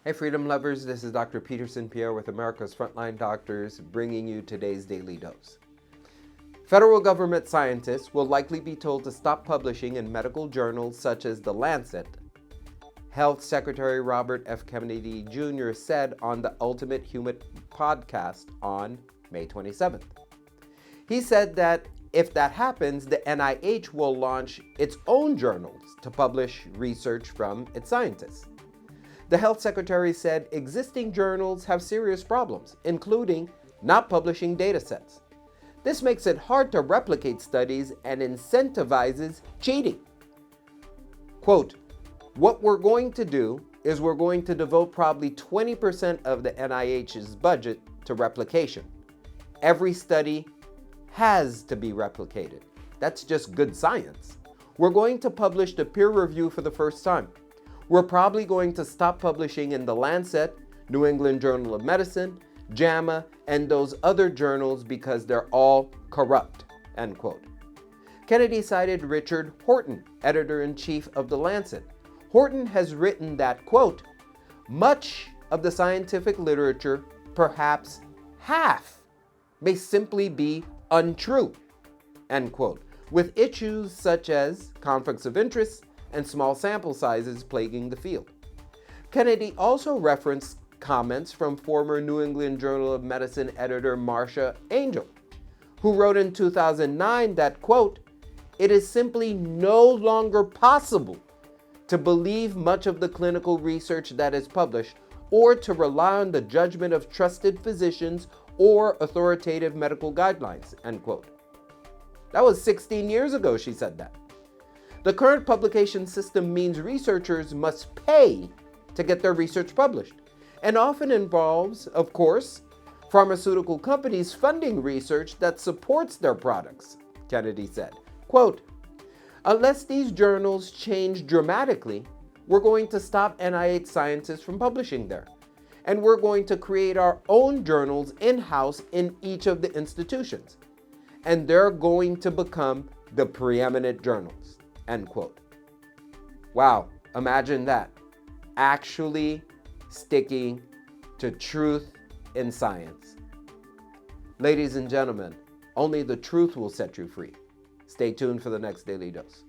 Hey freedom lovers, this is Dr. Peterson Pierre with America's Frontline Doctors, bringing you today's Daily Dose. Federal government scientists will likely be told to stop publishing in medical journals such as The Lancet, Health Secretary Robert F. Kennedy Jr. said on the Ultimate Human podcast on May 27th. He said that if that happens, the NIH will launch its own journals to publish research from its scientists. The health secretary said existing journals have serious problems, including not publishing datasets. This makes it hard to replicate studies and incentivizes cheating. Quote, what we're going to do is we're going to devote probably 20% of the NIH's budget to replication. Every study has to be replicated. That's just good science. We're going to publish the peer review for the first time. We're probably going to stop publishing in The Lancet, New England Journal of Medicine, JAMA, and those other journals because they're all corrupt, end quote. Kennedy cited Richard Horton, editor-in-chief of The Lancet. Horton has written that, quote, much of the scientific literature, perhaps half, may simply be untrue, end quote, with issues such as conflicts of interest and small sample sizes plaguing the field. Kennedy also referenced comments from former New England Journal of Medicine editor Marcia Angel, who wrote in 2009 that, quote, it is simply no longer possible to believe much of the clinical research that is published or to rely on the judgment of trusted physicians or authoritative medical guidelines, end quote. That was 16 years ago she said that. The current publication system means researchers must pay to get their research published, and often involves, of course, pharmaceutical companies funding research that supports their products, Kennedy said. Quote, unless these journals change dramatically, we're going to stop NIH scientists from publishing there, and we're going to create our own journals in-house in each of the institutions, and they're going to become the preeminent journals. End quote. Wow, imagine that. Actually sticking to truth in science. Ladies and gentlemen, only the truth will set you free. Stay tuned for the next Daily Dose.